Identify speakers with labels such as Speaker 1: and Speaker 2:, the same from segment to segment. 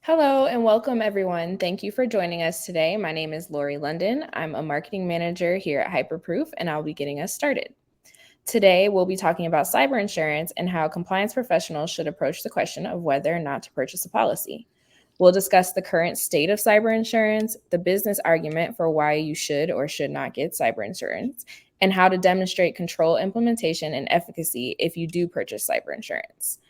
Speaker 1: Hello and welcome, everyone. Thank you for joining us today. My name is Lori London. I'm a marketing manager here at Hyperproof, and I'll be getting us started. Today, we'll be talking about cyber insurance and how compliance professionals should approach the question of whether or not to purchase a policy. We'll discuss the current state of cyber insurance, the business argument for why you should or should not get cyber insurance, and how to demonstrate control, implementation, and efficacy if you do purchase cyber insurance.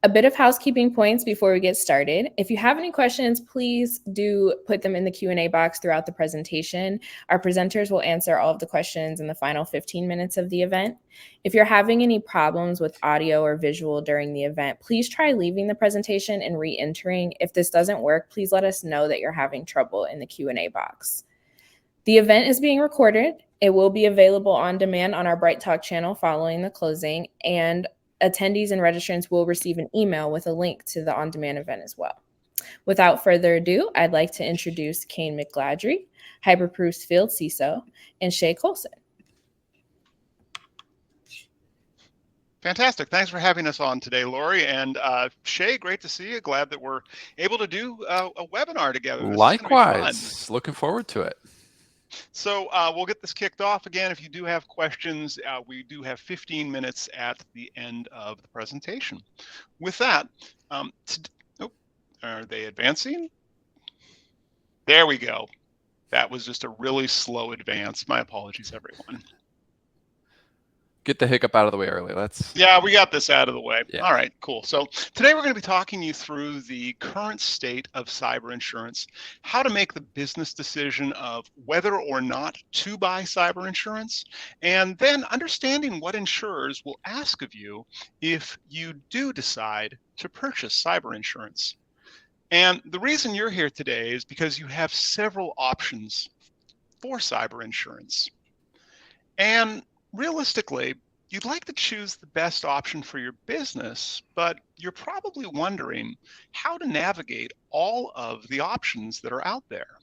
Speaker 1: A bit of housekeeping points before we get started. If you have any questions, please do put them in the Q&A box throughout the presentation. Our presenters will answer all of the questions in the final 15 minutes of the event. If you're having any problems with audio or visual during the event, please try leaving the presentation and re-entering. If this doesn't work, please let us know that you're having trouble in the Q&A box. The event is being recorded. It will be available on demand on our Bright Talk channel following the closing, and attendees and registrants will receive an email with a link to the on-demand event as well. Without further ado, I'd like to introduce Kane McGladrey, Hyperproof's Field CISO, and Shay Colson.
Speaker 2: Fantastic. Thanks for having us on today, Lori. And Shay, great to see you. Glad that we're able to do a webinar together.
Speaker 3: Likewise. Looking forward to it.
Speaker 2: So we'll get this kicked off again. If you do have questions, we do have 15 minutes at the end of the presentation. With that, are they advancing? There we go. That was just a really slow advance. My apologies, everyone.
Speaker 3: Get the hiccup out of the way early.
Speaker 2: Yeah, we got this out of the way.
Speaker 3: Yeah.
Speaker 2: All right, cool. So today we're going to be talking you through the current state of cyber insurance, how to make the business decision of whether or not to buy cyber insurance, and then understanding what insurers will ask of you if you do decide to purchase cyber insurance. And the reason you're here today is because you have several options for cyber insurance. And realistically, you'd like to choose the best option for your business, but you're probably wondering how to navigate all of the options that are out there.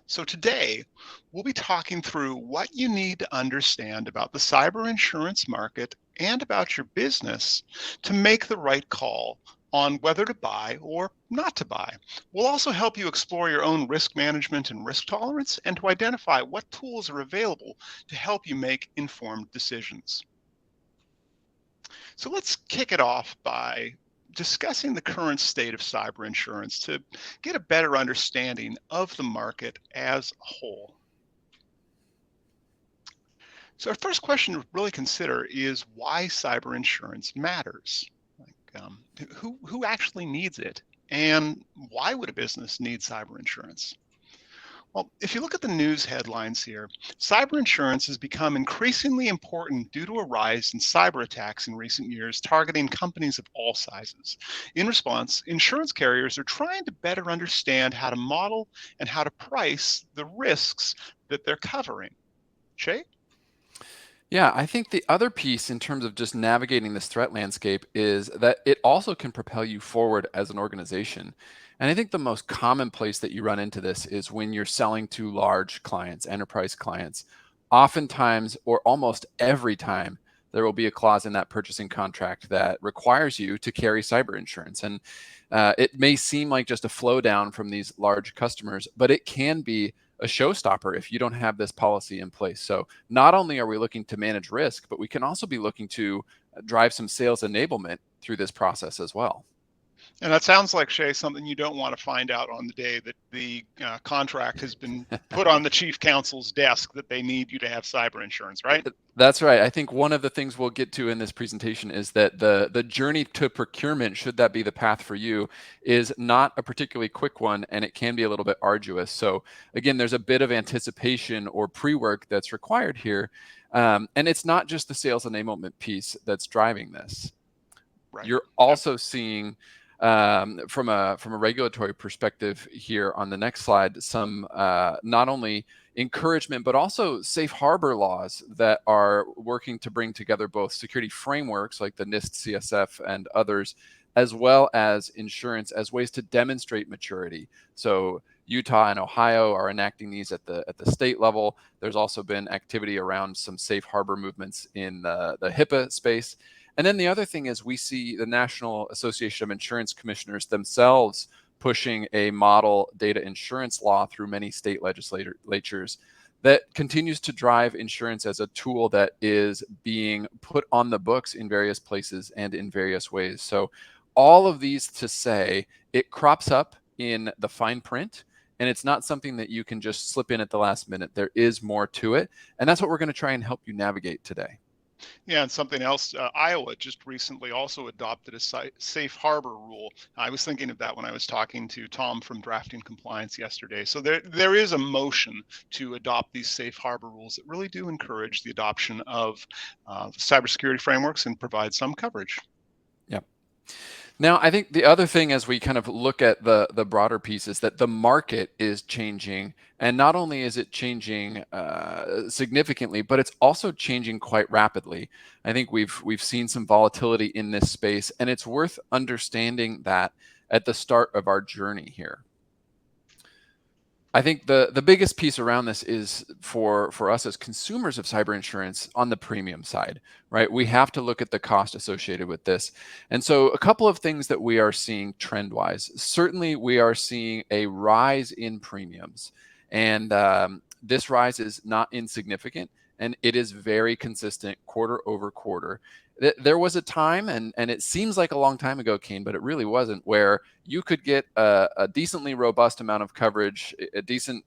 Speaker 2: So today, we'll be talking through what you need to understand about the cyber insurance market and about your business to make the right call on whether to buy or not to buy. We'll also help you explore your own risk management and risk tolerance and to identify what tools are available to help you make informed decisions. So let's kick it off by discussing the current state of cyber insurance to get a better understanding of the market as a whole. So our first question to really consider is why cyber insurance matters. Who actually needs it, and why would a business need cyber insurance? Well, if you look at the news headlines here, cyber insurance has become increasingly important due to a rise in cyber attacks in recent years targeting companies of all sizes. In response, insurance carriers are trying to better understand how to model and how to price the risks that they're covering. Shay?
Speaker 3: Yeah, I think the other piece in terms of just navigating this threat landscape is that it also can propel you forward as an organization. And I think the most common place that you run into this is when you're selling to large clients, enterprise clients. Oftentimes, or almost every time, there will be a clause in that purchasing contract that requires you to carry cyber insurance. And it may seem like just a flow down from these large customers, but it can be a showstopper if you don't have this policy in place. So not only are we looking to manage risk, but we can also be looking to drive some sales enablement through this process as well.
Speaker 2: And that sounds like, Shay, something you don't want to find out on the day that the contract has been put on the chief counsel's desk that they need you to have cyber insurance, right?
Speaker 3: That's right. I think one of the things we'll get to in this presentation is that the journey to procurement, should that be the path for you, is not a particularly quick one, and it can be a little bit arduous. So again, there's a bit of anticipation or pre-work that's required here. And it's not just the sales enablement piece that's driving this.
Speaker 2: Right.
Speaker 3: You're also seeing from a regulatory perspective here on the next slide, some not only encouragement, but also safe harbor laws that are working to bring together both security frameworks like the NIST CSF and others, as well as insurance as ways to demonstrate maturity. So Utah and Ohio are enacting these at the state level. There's also been activity around some safe harbor movements in the HIPAA space. And then the other thing is we see the National Association of Insurance Commissioners themselves pushing a model data insurance law through many state legislatures that continues to drive insurance as a tool that is being put on the books in various places and in various ways. So all of these to say it crops up in the fine print, and it's not something that you can just slip in at the last minute. There is more to it, and that's what we're going to try and help you navigate today.
Speaker 2: Yeah, and something else, Iowa just recently also adopted a safe harbor rule. I was thinking of that when I was talking to Tom from Drafting Compliance yesterday. So there is a motion to adopt these safe harbor rules that really do encourage the adoption of cybersecurity frameworks and provide some coverage.
Speaker 3: Yeah. Now, I think the other thing as we kind of look at the broader piece is that the market is changing. And not only is it changing significantly, but it's also changing quite rapidly. I think we've seen some volatility in this space, and it's worth understanding that at the start of our journey here. I think the biggest piece around this is for us as consumers of cyber insurance on the premium side, right? We have to look at the cost associated with this. And so a couple of things that we are seeing trend wise, certainly we are seeing a rise in premiums. And this rise is not insignificant, and it is very consistent quarter over quarter. There was a time, and it seems like a long time ago, Kane, but it really wasn't, where you could get a decently robust amount of coverage, a decent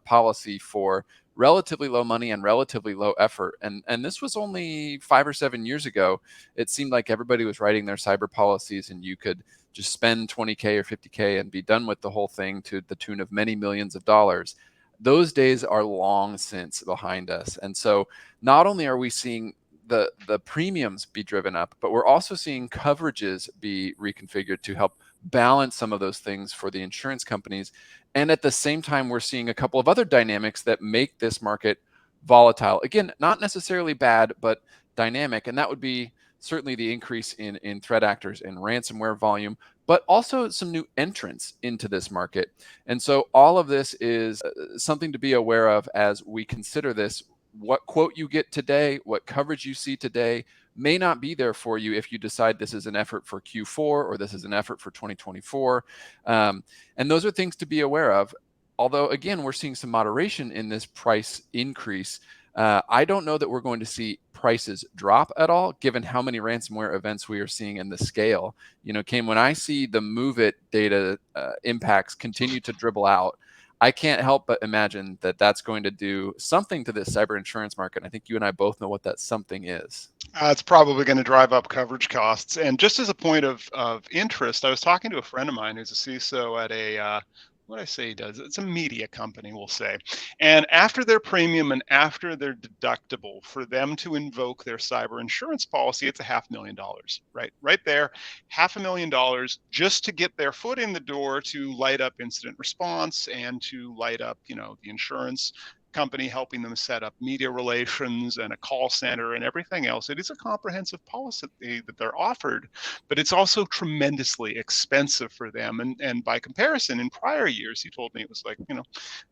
Speaker 3: policy for relatively low money and relatively low effort. And this was only 5 or 7 years ago. It seemed like everybody was writing their cyber policies, and you could just spend 20K or 50K and be done with the whole thing to the tune of many millions of dollars. Those days are long since behind us. And so not only are we seeing the premiums be driven up, but we're also seeing coverages be reconfigured to help balance some of those things for the insurance companies. And at the same time, we're seeing a couple of other dynamics that make this market volatile. Again, not necessarily bad, but dynamic. And that would be certainly the increase in threat actors and ransomware volume, but also some new entrants into this market. And so all of this is something to be aware of as we consider this. What quote you get today, what coverage you see today may not be there for you if you decide this is an effort for Q4 or this is an effort for 2024. And those are things to be aware of. Although, again, we're seeing some moderation in this price increase. I don't know that we're going to see prices drop at all, given how many ransomware events we are seeing in the scale. You know, Kane, when I see the MOVEit data impacts continue to dribble out, I can't help but imagine that that's going to do something to this cyber insurance market. I think you and I both know what that something is.
Speaker 2: It's probably going to drive up coverage costs. And just as a point of interest, I was talking to a friend of mine who's a CISO at a what I say he does, it's a media company, we'll say. And after their premium and after their deductible, for them to invoke their cyber insurance policy, it's $500,000, right? Right there, $500,000 just to get their foot in the door to light up incident response and to light up, you know, the insurance company helping them set up media relations and a call center and everything else. It is a comprehensive policy that they're offered, but it's also tremendously expensive for them. And by comparison, in prior years, he told me it was like, you know,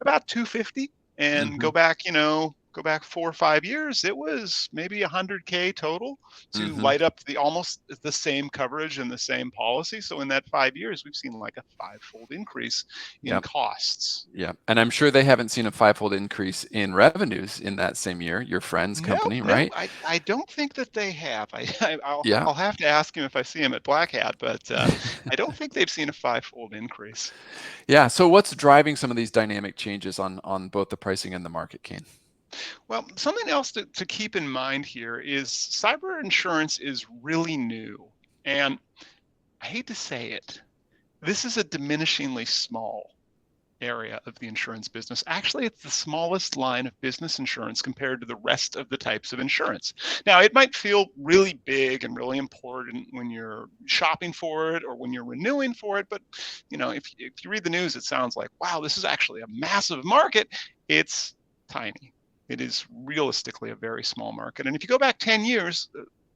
Speaker 2: about $250. And go back 4 or 5 years, it was maybe $100K total to light up almost the same coverage and the same policy. So in that 5 years, we've seen like a 5-fold increase in costs.
Speaker 3: Yeah. And I'm sure they haven't seen a 5-fold increase in revenues in that same year, your friend's company, right?
Speaker 2: I don't think that they have. I'll have to ask him if I see him at Black Hat, but I don't think they've seen a 5-fold increase.
Speaker 3: Yeah. So what's driving some of these dynamic changes on both the pricing and the market, Kane?
Speaker 2: Well, something else to keep in mind here is cyber insurance is really new. And I hate to say it, this is a diminishingly small area of the insurance business. Actually, it's the smallest line of business insurance compared to the rest of the types of insurance. Now, it might feel really big and really important when you're shopping for it or when you're renewing for it. But, you know, if you read the news, it sounds like, wow, this is actually a massive market. It's tiny. It is realistically a very small market. And if you go back 10 years,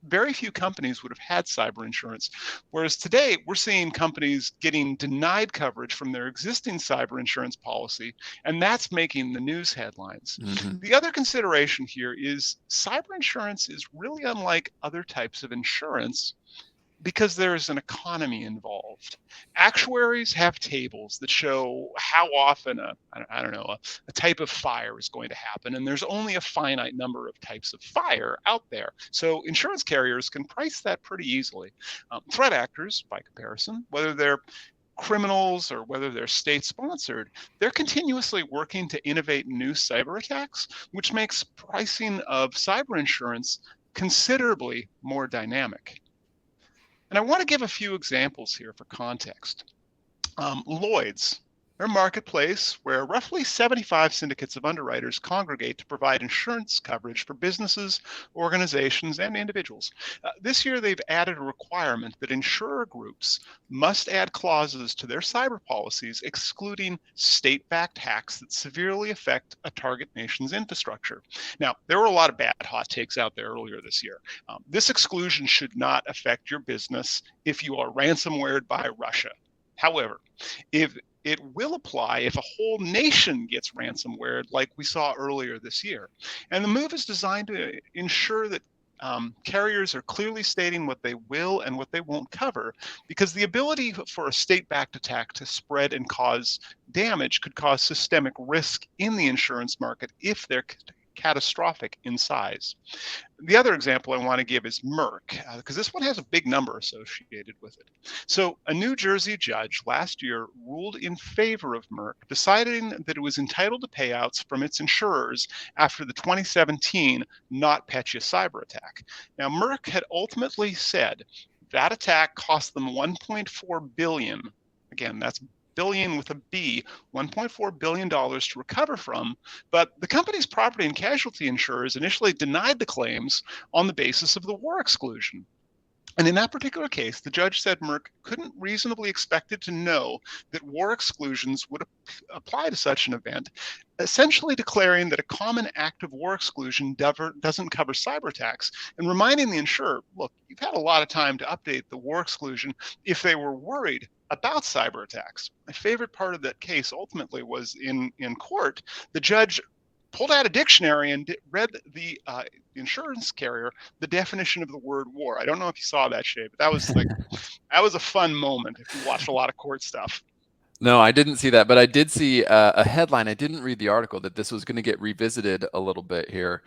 Speaker 2: very few companies would have had cyber insurance. Whereas today, we're seeing companies getting denied coverage from their existing cyber insurance policy, and that's making the news headlines.
Speaker 3: Mhm.
Speaker 2: The other consideration here is cyber insurance is really unlike other types of insurance because there's an economy involved. Actuaries have tables that show how often I don't know, a type of fire is going to happen, and there's only a finite number of types of fire out there. So insurance carriers can price that pretty easily. Threat actors, by comparison, whether they're criminals or whether they're state sponsored, they're continuously working to innovate new cyber attacks, which makes pricing of cyber insurance considerably more dynamic. And I want to give a few examples here for context. Lloyd's, they're a marketplace where roughly 75 syndicates of underwriters congregate to provide insurance coverage for businesses, organizations, and individuals. This year, they've added a requirement that insurer groups must add clauses to their cyber policies excluding state-backed hacks that severely affect a target nation's infrastructure. Now, there were a lot of bad hot takes out there earlier this year. This exclusion should not affect your business if you are ransomwared by Russia. However, if it will apply if a whole nation gets ransomware like we saw earlier this year. And the move is designed to ensure that carriers are clearly stating what they will and what they won't cover, because the ability for a state-backed attack to spread and cause damage could cause systemic risk in the insurance market if they're catastrophic in size. The other example I want to give is Merck, because this one has a big number associated with it. So a New Jersey judge last year ruled in favor of Merck, deciding that it was entitled to payouts from its insurers after the 2017 NotPetya cyber attack. Now, Merck had ultimately said that attack cost them $1.4 billion. Again, that's billion with a B, $1.4 billion to recover from, but the company's property and casualty insurers initially denied the claims on the basis of the war exclusion. And in that particular case, the judge said Merck couldn't reasonably expect it to know that war exclusions would apply to such an event, essentially declaring that a common active war exclusion doesn't cover cyber attacks, and reminding the insurer, look, you've had a lot of time to update the war exclusion if they were worried about cyber attacks. My favorite part of that case ultimately was in court. The judge pulled out a dictionary and read the insurance carrier the definition of the word war. I don't know if you saw that, Shay, but that was that was a fun moment if you watched a lot of court stuff.
Speaker 3: No, I didn't see that, but I did see a headline. I didn't read the article that this was going to get revisited a little bit here,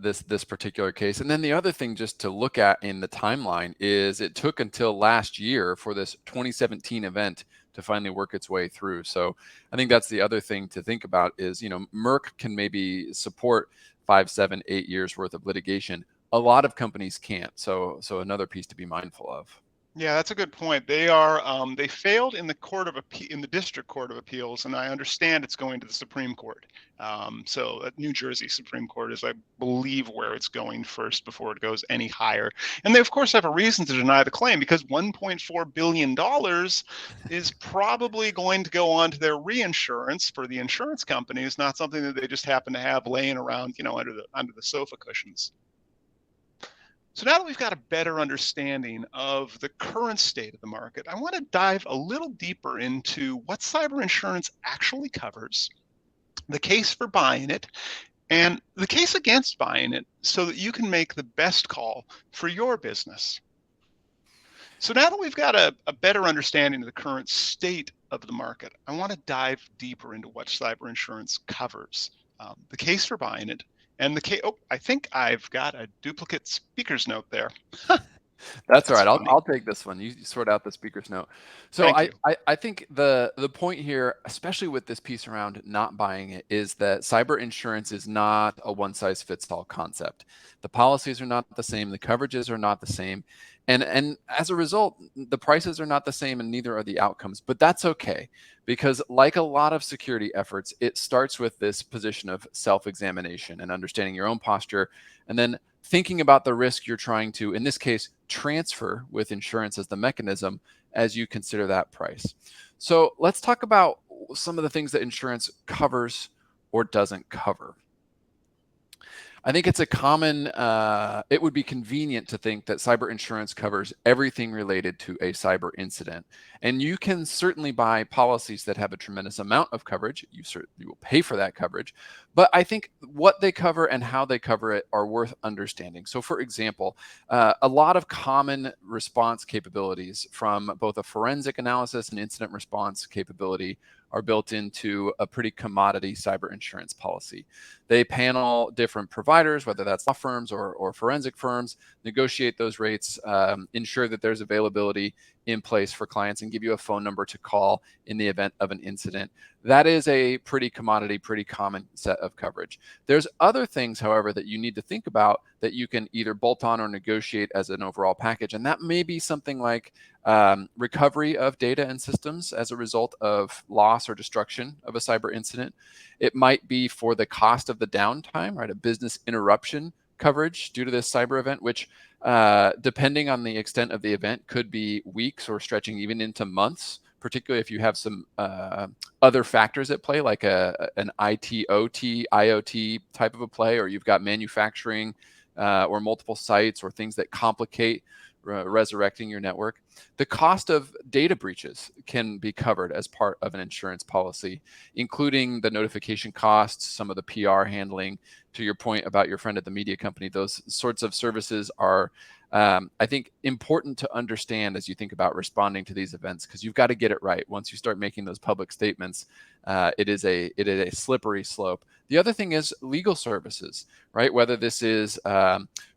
Speaker 3: this particular case. And then the other thing just to look at in the timeline is it took until last year for this 2017 event to finally work its way through. So I think that's the other thing to think about is, Merck can maybe support 5, 7, 8 years worth of litigation. A lot of companies can't. So another piece to be mindful of.
Speaker 2: Yeah, that's a good point. They failed in the district court of appeals, and I understand it's going to the Supreme Court. So New Jersey Supreme Court is, I believe, where it's going first before it goes any higher. And they, of course, have a reason to deny the claim because $1.4 billion is probably going to go on to their reinsurance for the insurance companies, not something that they just happen to have laying around, under the sofa cushions. So now that we've got a better understanding of the current state of the market, I want to dive a little deeper into what cyber insurance actually covers, the case for buying it, and the case against buying it so that you can make the best call for your business. So now that we've got a better understanding of the current state of the market, I want to dive deeper into what cyber insurance covers, the case for buying it, and the case. Oh, I think I've got a duplicate speaker's note there.
Speaker 3: That's all right. I'll take this one. You sort out the speaker's note. So I think the point here, especially with this piece around not buying it, is that cyber insurance is not a one-size-fits-all concept. The policies are not the same. The coverages are not the same. And as a result, the prices are not the same and neither are the outcomes. But that's okay, because like a lot of security efforts, it starts with this position of self-examination and understanding your own posture, and then thinking about the risk you're trying to, in this case, transfer with insurance as the mechanism as you consider that price. So let's talk about some of the things that insurance covers or doesn't cover. I think it's a common, it would be convenient to think that cyber insurance covers everything related to a cyber incident. And you can certainly buy policies that have a tremendous amount of coverage. You will pay for that coverage. But I think what they cover and how they cover it are worth understanding. So for example, a lot of common response capabilities from both a forensic analysis and incident response capability are built into a pretty commodity cyber insurance policy. They panel different providers, whether that's law firms or forensic firms, negotiate those rates, ensure that there's availability in place for clients, and give you a phone number to call in the event of an incident. That is a pretty commodity, pretty common set of coverage. There's other things, however, that you need to think about that you can either bolt on or negotiate as an overall package. And that may be something like recovery of data and systems as a result of loss or destruction of a cyber incident. It might be for the cost of the downtime, right? A business interruption coverage due to this cyber event, which depending on the extent of the event could be weeks or stretching even into months, particularly if you have some other factors at play, like an IT, OT, IoT type of a play, or you've got manufacturing or multiple sites or things that complicate resurrecting your network. The cost of data breaches can be covered as part of an insurance policy, including the notification costs, some of the PR handling. To your point about your friend at the media company, those sorts of services are, I think, important to understand as you think about responding to these events, because you've got to get it right. Once you start making those public statements, it is a slippery slope. The other thing is legal services, right? Whether this is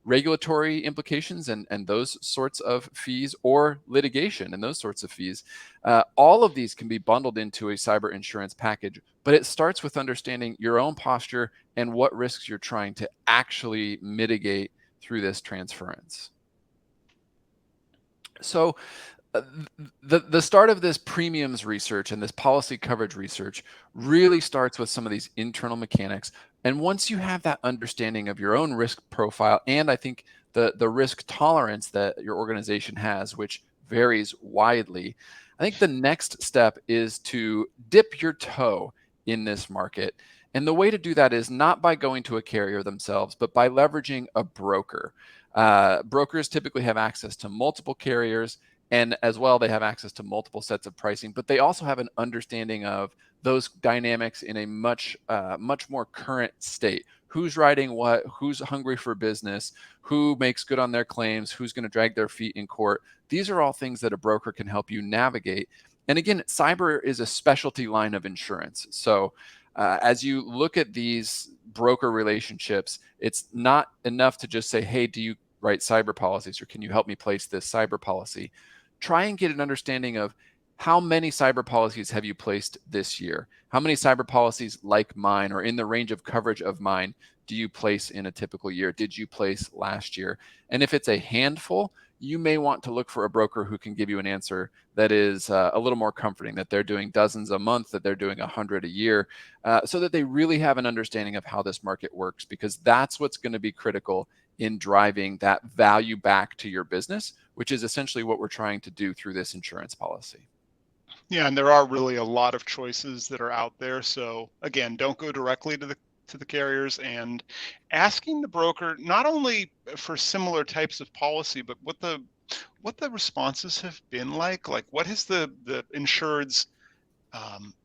Speaker 3: regulatory implications and those sorts of fees, or litigation and those sorts of fees. All of these can be bundled into a cyber insurance package, but it starts with understanding your own posture and what risks you're trying to actually mitigate through this transference. So the start of this premiums research and this policy coverage research really starts with some of these internal mechanics. And once you have that understanding of your own risk profile, and I think the risk tolerance that your organization has, which varies widely, I think the next step is to dip your toe in this market. And the way to do that is not by going to a carrier themselves, but by leveraging a broker. Brokers typically have access to multiple carriers, and as well, they have access to multiple sets of pricing, but they also have an understanding of those dynamics in a much more current state. Who's writing what, who's hungry for business, who makes good on their claims, who's going to drag their feet in court. These are all things that a broker can help you navigate. And again, cyber is a specialty line of insurance. So as you look at these broker relationships, it's not enough to just say, hey, do you write cyber policies, or can you help me place this cyber policy? Try and get an understanding of how many cyber policies have you placed this year? How many cyber policies like mine or in the range of coverage of mine do you place in a typical year? Did you place last year? And if it's a handful, you may want to look for a broker who can give you an answer that is a little more comforting, that they're doing dozens a month, that they're doing 100 a year, so that they really have an understanding of how this market works, because that's what's going to be critical in driving that value back to your business, which is essentially what we're trying to do through this insurance policy.
Speaker 2: Yeah, and there are really a lot of choices that are out there. So again, don't go directly to the carriers, and asking the broker not only for similar types of policy, but what the responses have been like what has the insured's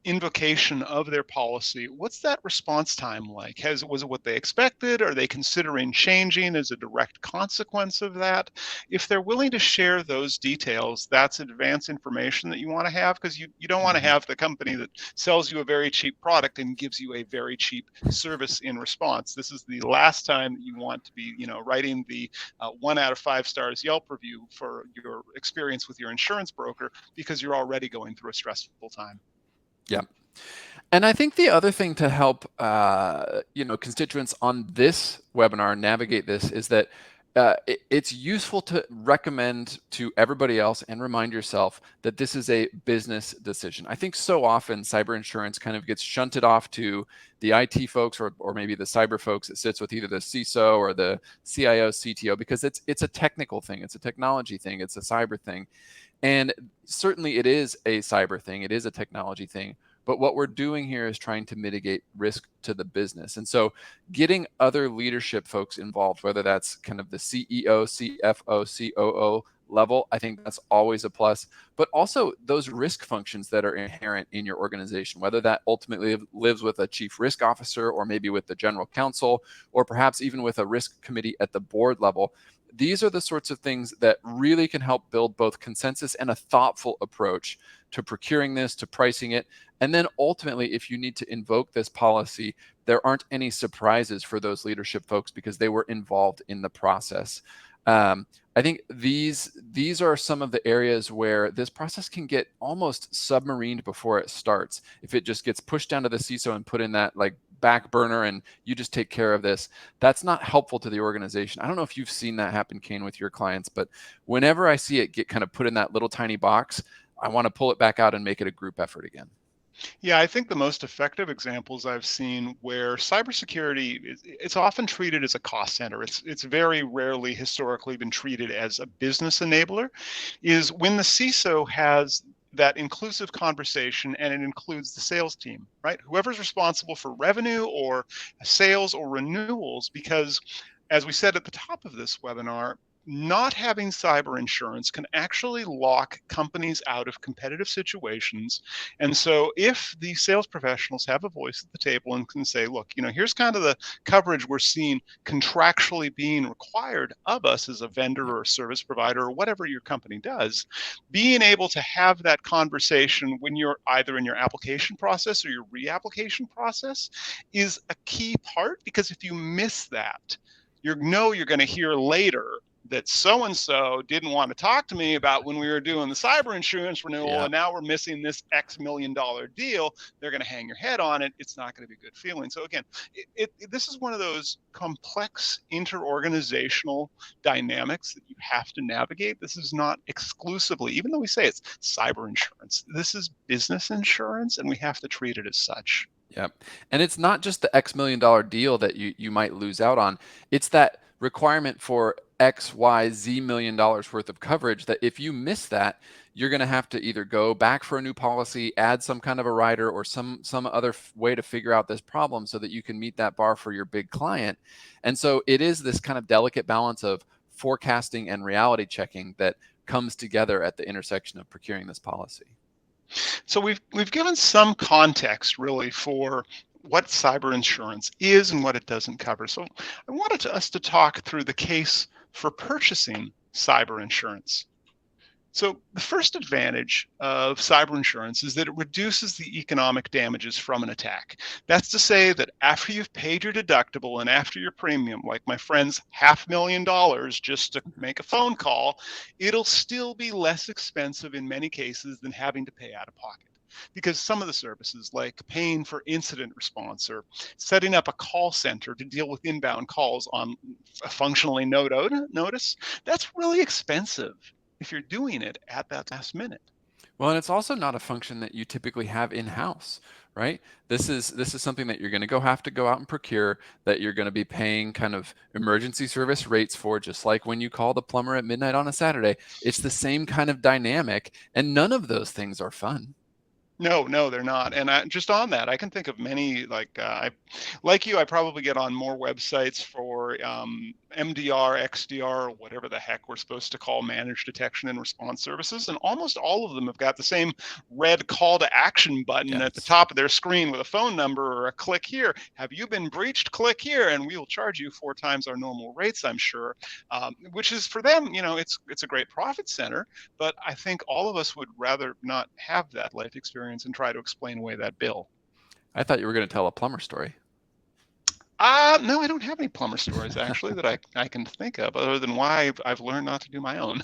Speaker 2: invocation of their policy, what's that response time like? Was it what they expected? Are they considering changing as a direct consequence of that? If they're willing to share those details, that's advanced information that you want to have, because you don't want to have the company that sells you a very cheap product and gives you a very cheap service in response. This is the last time that you want to be, writing the 1 out of 5 stars Yelp review for your experience with your insurance broker, because you're already going through a stressful time.
Speaker 3: Yeah. And I think the other thing to help, constituents on this webinar navigate this is that it's useful to recommend to everybody else and remind yourself that this is a business decision. I think so often cyber insurance kind of gets shunted off to the IT folks or maybe the cyber folks. It sits with either the CISO or the CIO, CTO, because it's a technical thing. It's a technology thing. It's a cyber thing. And certainly it is a cyber thing. It is a technology thing. but what we're doing here is trying to mitigate risk to the business. And so getting other leadership folks involved, whether that's kind of the CEO, CFO, COO level, I think that's always a plus. But also those risk functions that are inherent in your organization, whether that ultimately lives with a chief risk officer or maybe with the general counsel, or perhaps even with a risk committee at the board level. These are the sorts of things that really can help build both consensus and a thoughtful approach to procuring this, to pricing it. And then ultimately, if you need to invoke this policy, there aren't any surprises for those leadership folks because they were involved in the process. I think these are some of the areas where this process can get almost submarined before it starts. If it just gets pushed down to the CISO and put in that like back burner and you just take care of this, that's not helpful to the organization. I don't know if you've seen that happen, Kane, with your clients, but whenever I see it get kind of put in that little tiny box, I want to pull it back out and make it a group effort again.
Speaker 2: Yeah, I think the most effective examples I've seen where cybersecurity it's often treated as a cost center. It's very rarely historically been treated as a business enabler, is when the CISO has that inclusive conversation and it includes the sales team, right? Whoever's responsible for revenue or sales or renewals, because as we said at the top of this webinar, not having cyber insurance can actually lock companies out of competitive situations. And so if the sales professionals have a voice at the table and can say, look, here's kind of the coverage we're seeing contractually being required of us as a vendor or a service provider or whatever your company does, being able to have that conversation when you're either in your application process or your reapplication process is a key part, because if you miss that, you're going to hear later that so-and-so didn't want to talk to me about when we were doing the cyber insurance renewal,
Speaker 3: Yeah.
Speaker 2: and now we're missing this X million-dollar deal. They're going to hang your head on it. It's not going to be a good feeling. So again, this is one of those complex inter-organizational dynamics that you have to navigate. This is not exclusively, even though we say it's cyber insurance, this is business insurance, and we have to treat it as such.
Speaker 3: Yep. And it's not just the X million-dollar deal that you might lose out on. It's that requirement for X, Y, Z $1 million worth of coverage that if you miss that, you're going to have to either go back for a new policy, add some kind of a rider, or some other way to figure out this problem so that you can meet that bar for your big client. And so it is this kind of delicate balance of forecasting and reality checking that comes together at the intersection of procuring this policy.
Speaker 2: So we've given some context really for what cyber insurance is and what it doesn't cover. So I wanted us to talk through the case for purchasing cyber insurance. So the first advantage of cyber insurance is that it reduces the economic damages from an attack. That's to say that after you've paid your deductible and after your premium, like my friend's $500,000 just to make a phone call, it'll still be less expensive in many cases than having to pay out of pocket. Because some of the services like paying for incident response or setting up a call center to deal with inbound calls on a functionally no notice, that's really expensive if you're doing it at that last minute.
Speaker 3: Well, and it's also not a function that you typically have in-house, right? This is something that you're going to have to go out and procure, that you're going to be paying kind of emergency service rates for, just like when you call the plumber at midnight on a Saturday. It's the same kind of dynamic, and none of those things are fun.
Speaker 2: No, they're not. And just on that, I can think of many, like you, I probably get on more websites for MDR, XDR, or whatever the heck we're supposed to call managed detection and response services. And almost all of them have got the same red call to action button at the top of their screen with a phone number or a click here. Have you been breached? Click here, and we will charge you 4 times our normal rates, I'm sure, which is for them, it's a great profit center. But I think all of us would rather not have that life experience and try to explain away that bill.
Speaker 3: I thought you were going to tell a plumber story.
Speaker 2: No, I don't have any plumber stories actually that I can think of, other than why I've learned not to do my own.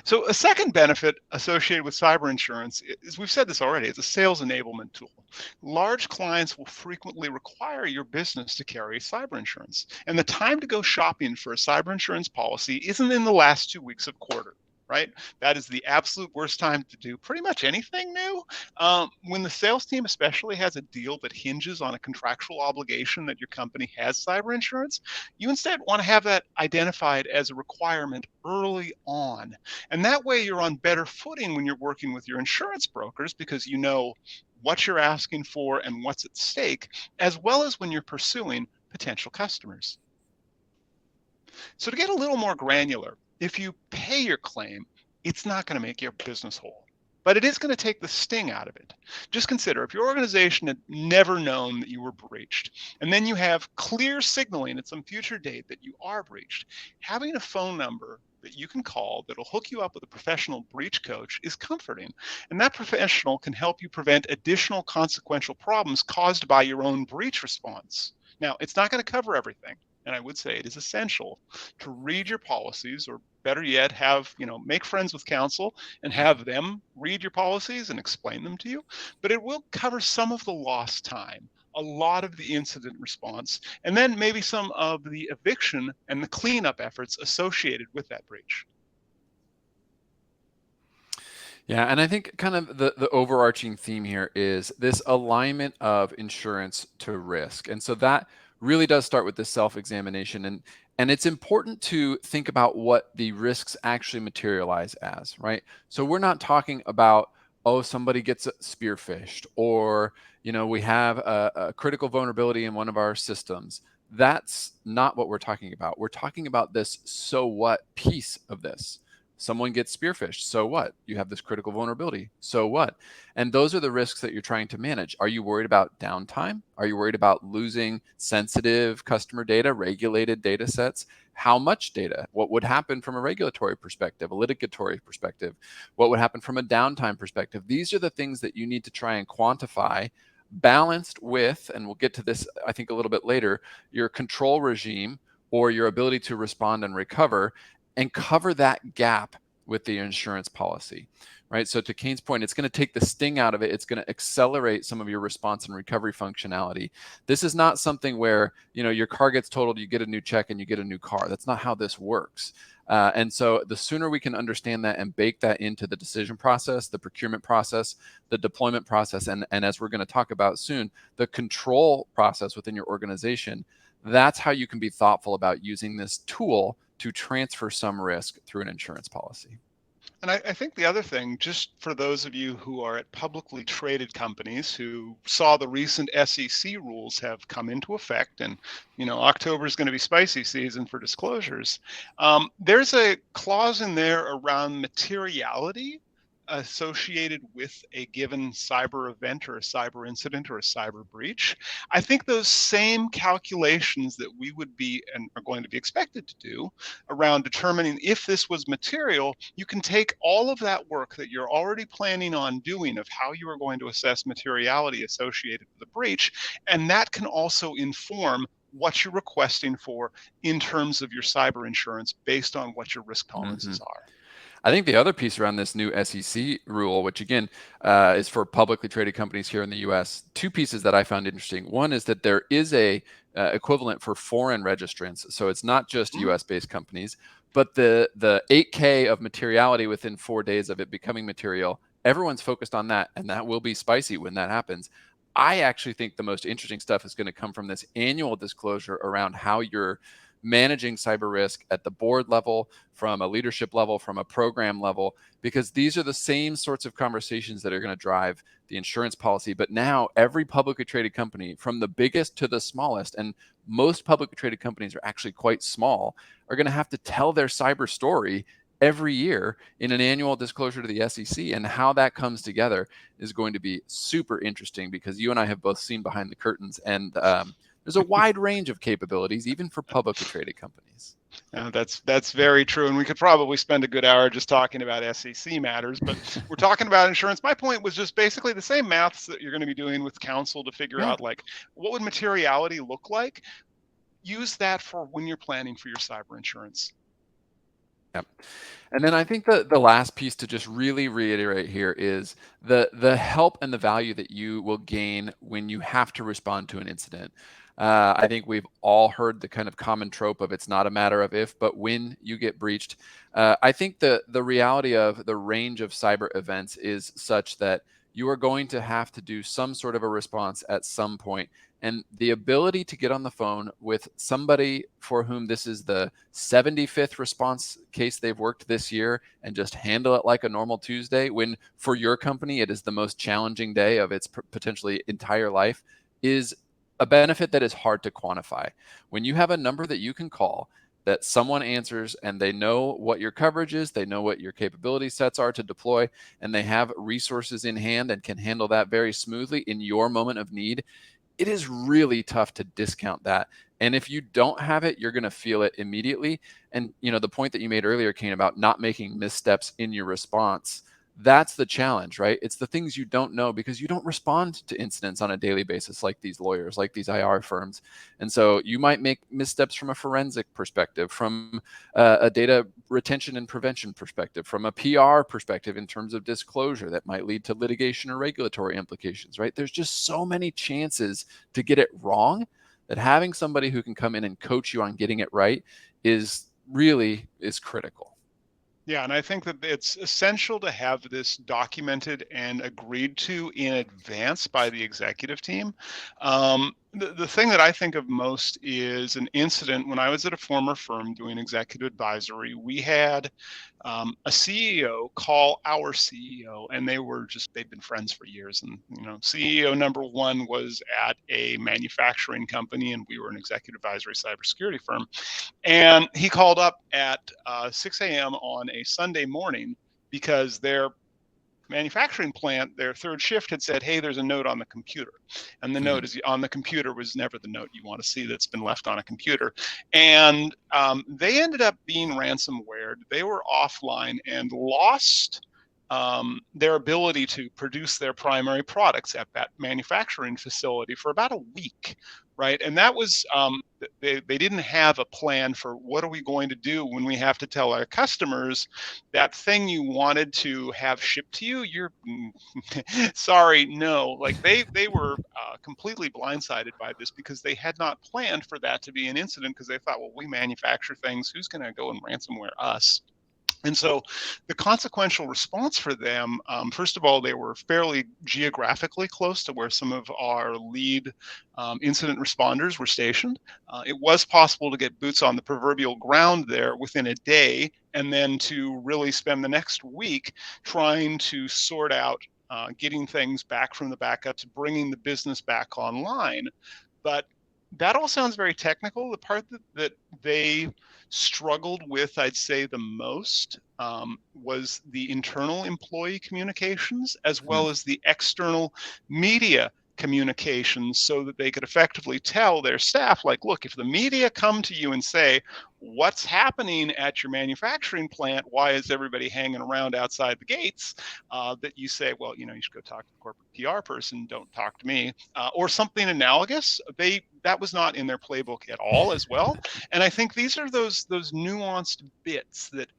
Speaker 2: So a second benefit associated with cyber insurance is, we've said this already, it's a sales enablement tool. Large clients will frequently require your business to carry cyber insurance, and the time to go shopping for a cyber insurance policy isn't in the last 2 weeks of quarter. right? That is the absolute worst time to do pretty much anything new. When the sales team especially has a deal that hinges on a contractual obligation that your company has cyber insurance, you instead want to have that identified as a requirement early on. And that way you're on better footing when you're working with your insurance brokers because you know what you're asking for and what's at stake, as well as when you're pursuing potential customers. So to get a little more granular, if you pay your claim, it's not going to make your business whole, but it is going to take the sting out of it. Just consider if your organization had never known that you were breached, and then you have clear signaling at some future date that you are breached, having a phone number that you can call that'll hook you up with a professional breach coach is comforting. And that professional can help you prevent additional consequential problems caused by your own breach response. Now, it's not going to cover everything. And I would say it is essential to read your policies, or better yet, make friends with counsel and have them read your policies and explain them to you. But it will cover some of the lost time, a lot of the incident response, and then maybe some of the eviction and the cleanup efforts associated with that breach.
Speaker 3: Yeah, and I think kind of the overarching theme here is this alignment of insurance to risk. And so that really does start with this self-examination, and it's important to think about what the risks actually materialize as, right? So we're not talking about, oh, somebody gets spearphished, or we have a critical vulnerability in one of our systems. That's not what we're talking about. We're talking about this so what piece of this. Someone gets spearphished. So what? You have this critical vulnerability. So what? And those are the risks that you're trying to manage. Are you worried about downtime? Are you worried about losing sensitive customer data, regulated data sets? How much data? What would happen from a regulatory perspective, a litigatory perspective? What would happen from a downtime perspective? These are the things that you need to try and quantify, balanced with, and we'll get to this, I think, a little bit later, your control regime or your ability to respond and recover, and cover that gap with the insurance policy, right? So to Kane's point, it's going to take the sting out of it. It's going to accelerate some of your response and recovery functionality. This is not something where, your car gets totaled, you get a new check and you get a new car. That's not how this works. And so the sooner we can understand that and bake that into the decision process, the procurement process, the deployment process, and as we're going to talk about soon, the control process within your organization, that's how you can be thoughtful about using this tool to transfer some risk through an insurance policy.
Speaker 2: And I think the other thing, just for those of you who are at publicly traded companies who saw the recent SEC rules have come into effect, and October is going to be spicy season for disclosures. There's a clause in there around materiality associated with a given cyber event or a cyber incident or a cyber breach. I think those same calculations that we would be and are going to be expected to do around determining if this was material, you can take all of that work that you're already planning on doing of how you are going to assess materiality associated with the breach, and that can also inform what you're requesting for in terms of your cyber insurance based on what your risk tolerances are.
Speaker 3: I think the other piece around this new SEC rule, which again is for publicly traded companies here in the U.S., two pieces that I found interesting. One is that there is a equivalent for foreign registrants, so it's not just U.S.-based companies, but the 8K of materiality within 4 days of it becoming material, everyone's focused on that, and that will be spicy when that happens. I actually think the most interesting stuff is going to come from this annual disclosure around how you're managing cyber risk at the board level, from a leadership level, from a program level, because these are the same sorts of conversations that are going to drive the insurance policy. But now every publicly traded company, from the biggest to the smallest, and most publicly traded companies are actually quite small, are going to have to tell their cyber story every year in an annual disclosure to the SEC. And how that comes together is going to be super interesting, because you and I have both seen behind the curtains, and there's a wide range of capabilities, even for publicly traded companies.
Speaker 2: That's very true. And we could probably spend a good hour just talking about SEC matters, but we're talking about insurance. My point was just basically the same maths that you're going to be doing with counsel to figure out, like, what would materiality look like? Use that for when you're planning for your cyber insurance.
Speaker 3: Yep. And then I think the last piece to just really reiterate here is the help and the value that you will gain when you have to respond to an incident. I think we've all heard the kind of common trope of it's not a matter of if, but when you get breached. I think the reality of the range of cyber events is such that you are going to have to do some sort of a response at some point. And the ability to get on the phone with somebody for whom this is the 75th response case they've worked this year and just handle it like a normal Tuesday, when for your company it is the most challenging day of its potentially entire life, is a benefit that is hard to quantify. When you have a number that you can call, that someone answers and they know what your coverage is, they know what your capability sets are to deploy, and they have resources in hand and can handle that very smoothly in your moment of need, it is really tough to discount that. And if you don't have it, you're going to feel it immediately. And the point that you made earlier, Kane, about not making missteps in your response, that's the challenge, right? It's the things you don't know because you don't respond to incidents on a daily basis like these lawyers, like these IR firms. And so you might make missteps from a forensic perspective, from a data retention and prevention perspective, from a PR perspective in terms of disclosure that might lead to litigation or regulatory implications, right? There's just so many chances to get it wrong that having somebody who can come in and coach you on getting it right is critical.
Speaker 2: Yeah, and I think that it's essential to have this documented and agreed to in advance by the executive team. The thing that I think of most is an incident when I was at a former firm doing executive advisory. We had a CEO call our CEO, and they'd been friends for years. And, CEO number one was at a manufacturing company, and we were an executive advisory cybersecurity firm. And he called up at 6 a.m. on a Sunday morning because their manufacturing plant, their third shift, had said, hey, there's a note on the computer. And the note is on the computer was never the note you want to see that's been left on a computer. And they ended up being ransomware. They were offline and lost their ability to produce their primary products at that manufacturing facility for about a week. Right. And that was, they didn't have a plan for what are we going to do when we have to tell our customers that thing you wanted to have shipped to you, you're sorry, no. Like they were completely blindsided by this because they had not planned for that to be an incident, because they thought, well, we manufacture things, who's going to go and ransomware us? And so the consequential response for them, first of all, they were fairly geographically close to where some of our lead incident responders were stationed. It was possible to get boots on the proverbial ground there within a day, and then to really spend the next week trying to sort out getting things back from the backups, bringing the business back online. But that all sounds very technical. The part that they struggled with, I'd say the most, was the internal employee communications as well as the external media communications, so that they could effectively tell their staff, like, look, if the media come to you and say, what's happening at your manufacturing plant, why is everybody hanging around outside the gates, that you say, well, you should go talk to the corporate PR person, don't talk to me, or something analogous. That was not in their playbook at all as well. And I think these are those nuanced bits that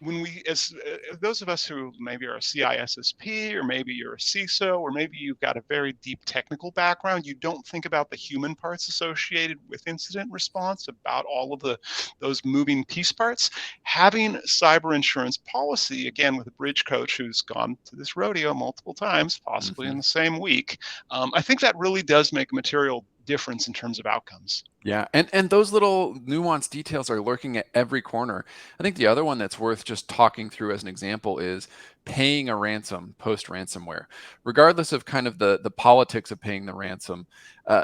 Speaker 2: when we, as those of us who maybe are a CISSP, or maybe you're a CISO, or maybe you've got a very deep technical background, you don't think about the human parts associated with incident response, about all of those moving piece parts. Having cyber insurance policy, again, with a bridge coach who's gone to this rodeo multiple times, possibly in the same week, I think that really does make a material difference in terms of outcomes.
Speaker 3: Yeah, and those little nuanced details are lurking at every corner. I think the other one that's worth just talking through as an example is paying a ransom post ransomware. Regardless of kind of the politics of paying the ransom,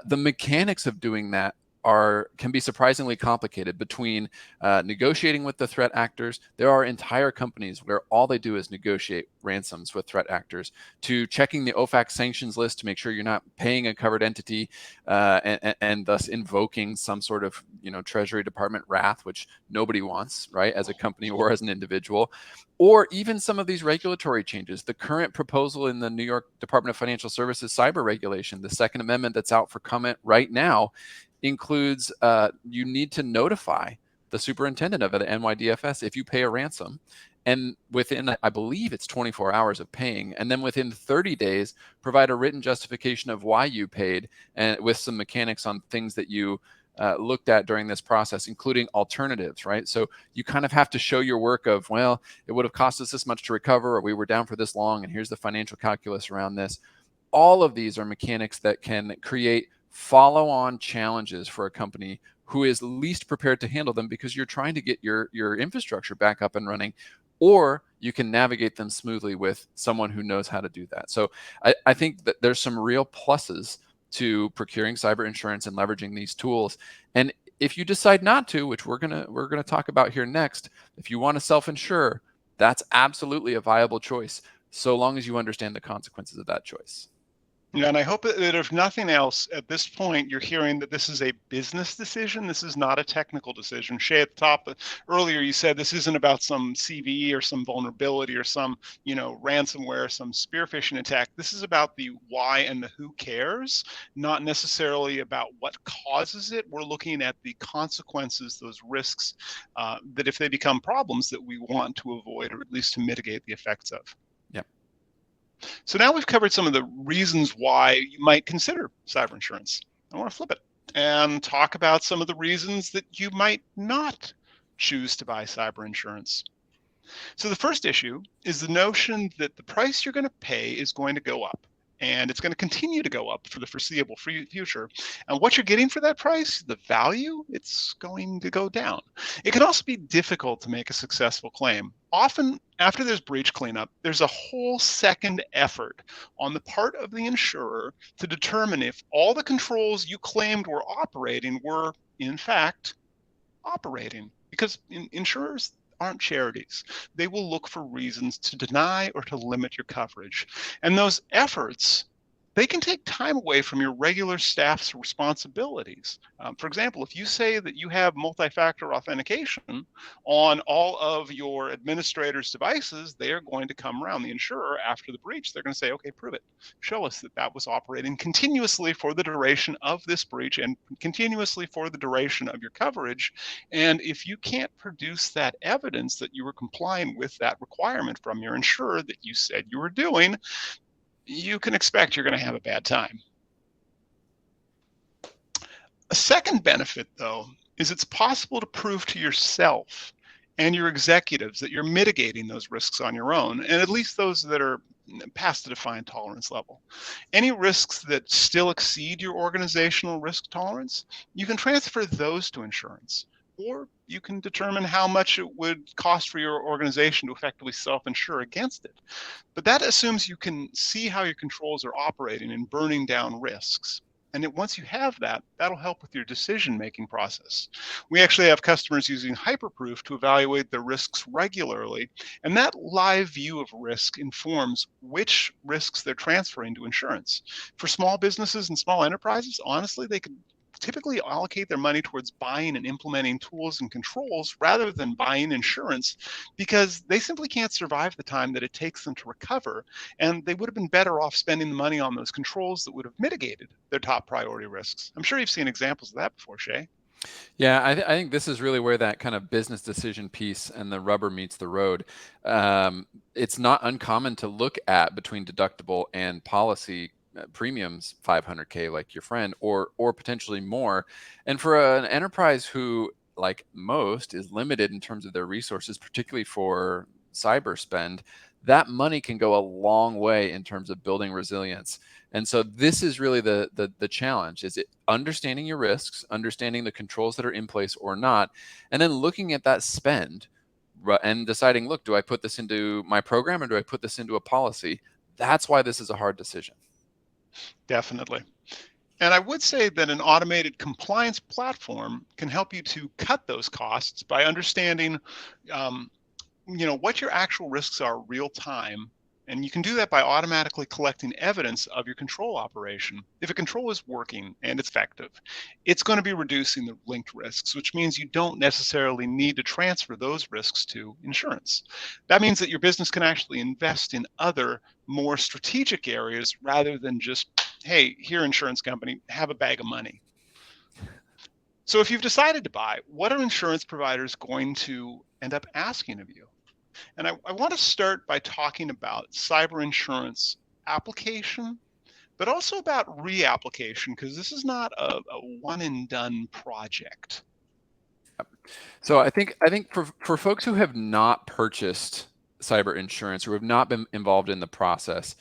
Speaker 3: the mechanics of doing that can be surprisingly complicated. Between negotiating with the threat actors, there are entire companies where all they do is negotiate ransoms with threat actors, to checking the OFAC sanctions list to make sure you're not paying a covered entity, and thus invoking some sort of Treasury Department wrath, which nobody wants, right, as a company or as an individual. Or even some of these regulatory changes. The current proposal in the New York Department of Financial Services cyber regulation, the Second Amendment that's out for comment right now, includes you need to notify the superintendent of the NYDFS if you pay a ransom. and within, I believe it's 24 hours of paying, and then within 30 days, provide a written justification of why you paid, and with some mechanics on things that you looked at during this process, including alternatives, right? So you kind of have to show your work of, well, it would have cost us this much to recover, or we were down for this long, and here's the financial calculus around this. All of these are mechanics that can create follow-on challenges for a company who is least prepared to handle them, because you're trying to get your infrastructure back up and running, or you can navigate them smoothly with someone who knows how to do that. So I think that there's some real pluses to procuring cyber insurance and leveraging these tools. And if you decide not to, which we're gonna talk about here next, if you want to self-insure, that's absolutely a viable choice, so long as you understand the consequences of that choice.
Speaker 2: Yeah, and I hope that if nothing else, at this point, you're hearing that this is a business decision. This is not a technical decision. Shay, at the top earlier, you said this isn't about some CVE or some vulnerability or some, ransomware, some spear phishing attack. This is about the why and the who cares, not necessarily about what causes it. We're looking at the consequences, those risks that if they become problems that we want to avoid, or at least to mitigate the effects of. So now we've covered some of the reasons why you might consider cyber insurance. I want to flip it and talk about some of the reasons that you might not choose to buy cyber insurance. So the first issue is the notion that the price you're going to pay is going to go up, and it's going to continue to go up for the foreseeable future. And what you're getting for that price, the value, it's going to go down. It can also be difficult to make a successful claim. Often, after there's breach cleanup, there's a whole second effort on the part of the insurer to determine if all the controls you claimed were operating were, in fact, operating. Because insurers aren't charities. They will look for reasons to deny or to limit your coverage. And those efforts, they can take time away from your regular staff's responsibilities. For example, if you say that you have multi-factor authentication on all of your administrators' devices, they are going to come around. The insurer, after the breach, they're going to say, okay, prove it. Show us that that was operating continuously for the duration of this breach and continuously for the duration of your coverage. And if you can't produce that evidence that you were complying with that requirement from your insurer that you said you were doing, you can expect you're going to have a bad time. A second benefit, though, is it's possible to prove to yourself and your executives that you're mitigating those risks on your own, and at least those that are past the defined tolerance level. Any risks that still exceed your organizational risk tolerance, you can transfer those to insurance, or you can determine how much it would cost for your organization to effectively self-insure against it. But that assumes you can see how your controls are operating and burning down risks. And once you have that, that'll help with your decision-making process. We actually have customers using Hyperproof to evaluate their risks regularly, and that live view of risk informs which risks they're transferring to insurance. For small businesses and small enterprises, honestly, they could typically allocate their money towards buying and implementing tools and controls rather than buying insurance, because they simply can't survive the time that it takes them to recover, and they would have been better off spending the money on those controls that would have mitigated their top priority risks. I'm sure you've seen examples of that before, Shay.
Speaker 3: Yeah, I think this is really where that kind of business decision piece and the rubber meets the road. It's not uncommon to look at between deductible and policy premiums 500K like your friend, or potentially more. And for an enterprise who, like most, is limited in terms of their resources, particularly for cyber spend, that money can go a long way in terms of building resilience. And so this is really the challenge: is it understanding your risks, understanding the controls that are in place or not, and then looking at that spend and deciding, look, do I put this into my program or do I put this into a policy? That's why this is a hard decision.
Speaker 2: Definitely. And I would say that an automated compliance platform can help you to cut those costs by understanding, what your actual risks are real time. And you can do that by automatically collecting evidence of your control operation. If a control is working and it's effective, it's going to be reducing the linked risks, which means you don't necessarily need to transfer those risks to insurance. That means that your business can actually invest in other, more strategic areas rather than just, hey, here, insurance company, have a bag of money. So if you've decided to buy, what are insurance providers going to end up asking of you? And I want to start by talking about cyber insurance application, but also about reapplication, because this is not a one and done project.
Speaker 3: So I think for folks who have not purchased cyber insurance or have not been involved in the process,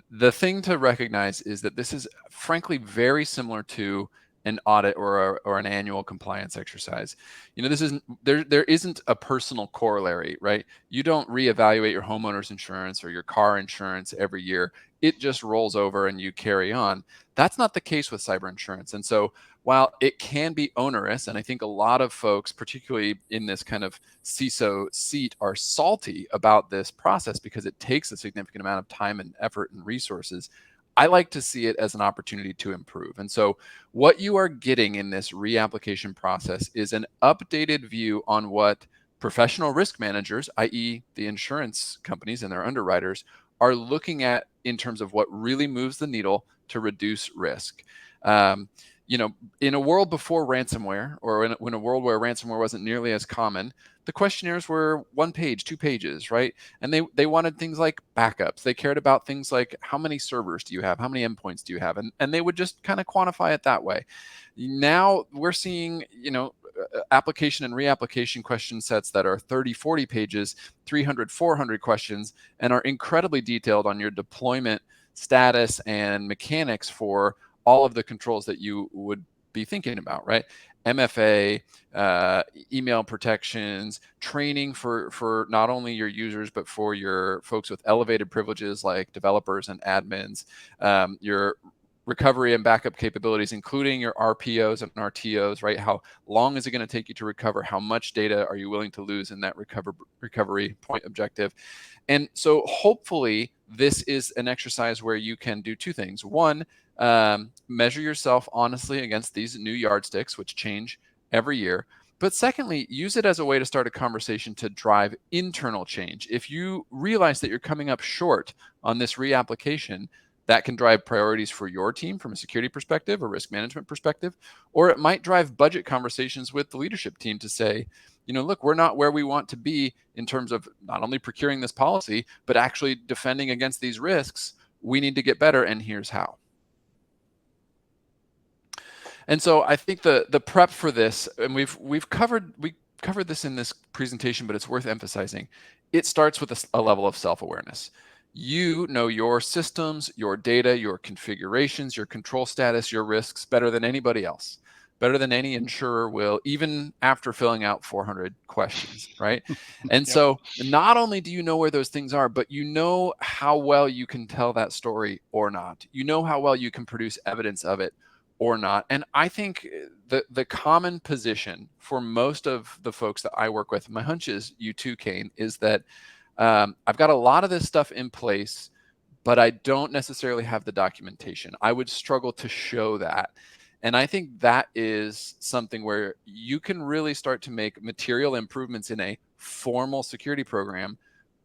Speaker 3: the thing to recognize is that this is frankly very similar to an audit or an annual compliance exercise. This isn't there isn't a personal corollary, right? You don't reevaluate your homeowner's insurance or your car insurance every year. It just rolls over and you carry on. That's not the case with cyber insurance. And so while it can be onerous, and I think a lot of folks, particularly in this kind of CISO seat, are salty about this process because it takes a significant amount of time and effort and resources, I like to see it as an opportunity to improve. And so what you are getting in this reapplication process is an updated view on what professional risk managers, i.e. the insurance companies and their underwriters, are looking at in terms of what really moves the needle to reduce risk. In a world before ransomware, or in a world where ransomware wasn't nearly as common, the questionnaires were 1 page, 2 pages, right? And they wanted things like backups. They cared about things like how many servers do you have, how many endpoints do you have, and they would just kind of quantify it that way. Now we're seeing, application and reapplication question sets that are 30, 40 pages, 300, 400 questions, and are incredibly detailed on your deployment status and mechanics for all of the controls that you would be thinking about, right? MFA, email protections, training for not only your users, but for your folks with elevated privileges like developers and admins, your recovery and backup capabilities, including your RPOs and RTOs, right? How long is it going to take you to recover? How much data are you willing to lose in that recovery point objective? And so hopefully this is an exercise where you can do two things. One, measure yourself honestly against these new yardsticks, which change every year. But secondly, use it as a way to start a conversation to drive internal change. If you realize that you're coming up short on this reapplication, that can drive priorities for your team from a security perspective or risk management perspective, or it might drive budget conversations with the leadership team to say, look, we're not where we want to be in terms of not only procuring this policy, but actually defending against these risks. We need to get better, and here's how. And so I think the prep for this, and we covered this in this presentation, but it's worth emphasizing. It starts with a level of self-awareness. You know your systems, your data, your configurations, your control status, your risks better than anybody else, better than any insurer will, even after filling out 400 questions, right? And
Speaker 2: Yep.
Speaker 3: so not only do you know where those things are, but you know how well you can tell that story or not. You know how well you can produce evidence of it or not. And I think the common position for most of the folks that I work with, my hunch is you too, Kane, is that I've got a lot of this stuff in place, but I don't necessarily have the documentation. I would struggle to show that. And I think that is something where you can really start to make material improvements in a formal security program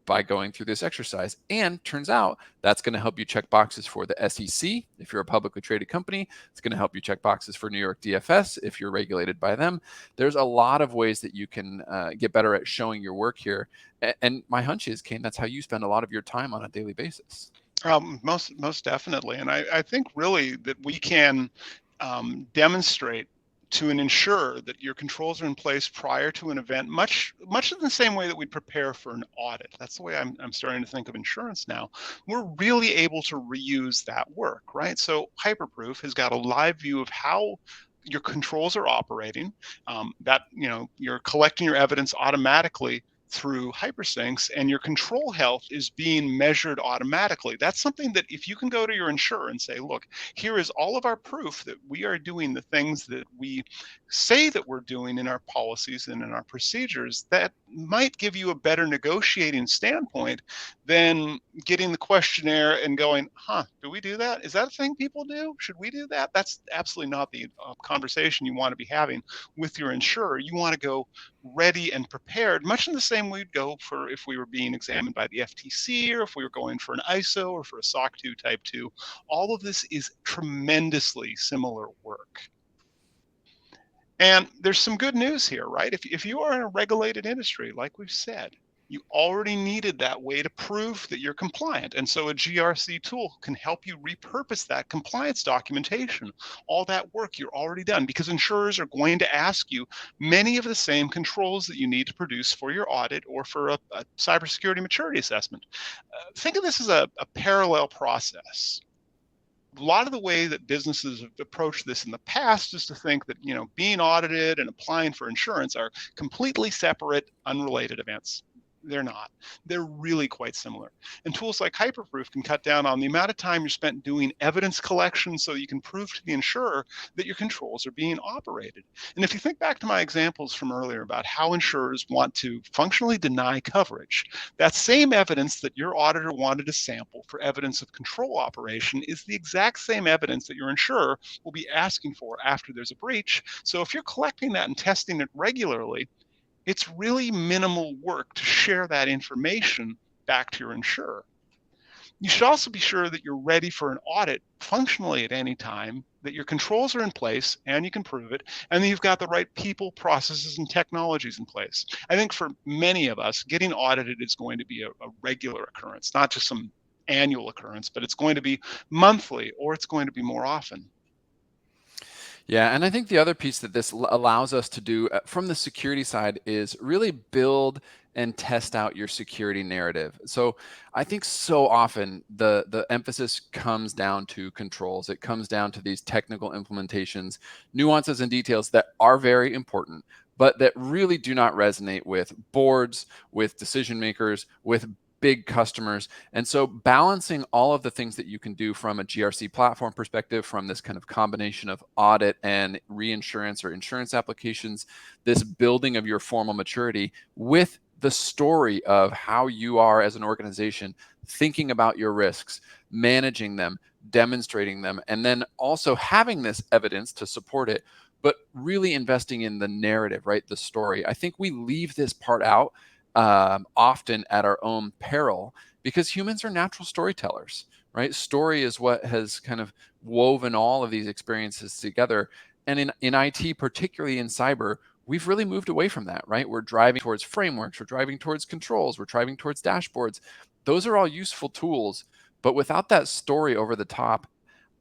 Speaker 3: by going through this exercise. And turns out that's going to help you check boxes for the SEC if you're a publicly traded company. It's going to help you check boxes for New York DFS if you're regulated by them. There's a lot of ways that you can get better at showing your work here. And my hunch is, Kane, that's how you spend a lot of your time on a daily basis.
Speaker 2: Most definitely. And I think really that we can demonstrate to an insurer that your controls are in place prior to an event, much in the same way that we prepare for an audit. That's the way I'm starting to think of insurance now. We're really able to reuse that work, right? So HyperProof has got a live view of how your controls are operating, that you're collecting your evidence automatically through Hypersinks, and your control health is being measured automatically. That's something that if you can go to your insurer and say, look, here is all of our proof that we are doing the things that we say that we're doing in our policies and in our procedures, that might give you a better negotiating standpoint than getting the questionnaire and going, do we do that? Is that a thing people do? Should we do that? That's absolutely not the conversation you want to be having with your insurer. You want to go ready and prepared, much in the same way we'd go for if we were being examined by the FTC, or if we were going for an ISO or for a SOC 2 Type 2. All of this is tremendously similar work. And there's some good news here, right? If you are in a regulated industry, like we've said, You already needed that way to prove that you're compliant. And so a GRC tool can help you repurpose that compliance documentation, all that work you're already done, because insurers are going to ask you many of the same controls that you need to produce for your audit or for a cybersecurity maturity assessment. Think of this as a parallel process. A lot of the way that businesses have approached this in the past is to think that, being audited and applying for insurance are completely separate, unrelated events. They're not. They're really quite similar. And tools like Hyperproof can cut down on the amount of time you're spent doing evidence collection so you can prove to the insurer that your controls are being operated. And if you think back to my examples from earlier about how insurers want to functionally deny coverage, that same evidence that your auditor wanted to sample for evidence of control operation is the exact same evidence that your insurer will be asking for after there's a breach. So if you're collecting that and testing it regularly, it's really minimal work to share that information back to your insurer. You should also be sure that you're ready for an audit functionally at any time, that your controls are in place and you can prove it, and that you've got the right people, processes, and technologies in place. I think for many of us, getting audited is going to be a regular occurrence, not just some annual occurrence, but it's going to be monthly or it's going to be more often.
Speaker 3: Yeah, and I think the other piece that this allows us to do from the security side is really build and test out your security narrative. So I think so often the emphasis comes down to controls. It comes down to these technical implementations, nuances and details that are very important, but that really do not resonate with boards, with decision makers, with big customers. And so balancing all of the things that you can do from a GRC platform perspective, from this kind of combination of audit and reinsurance or insurance applications, this building of your formal maturity with the story of how you are as an organization thinking about your risks, managing them, demonstrating them, and then also having this evidence to support it, but really investing in the narrative, right? The story. I think we leave this part out often at our own peril, because humans are natural storytellers, right? Story is what has kind of woven all of these experiences together. And in IT, particularly in cyber, we've really moved away from that, right? We're driving towards frameworks, we're driving towards controls, we're driving towards dashboards. Those are all useful tools, but without that story over the top,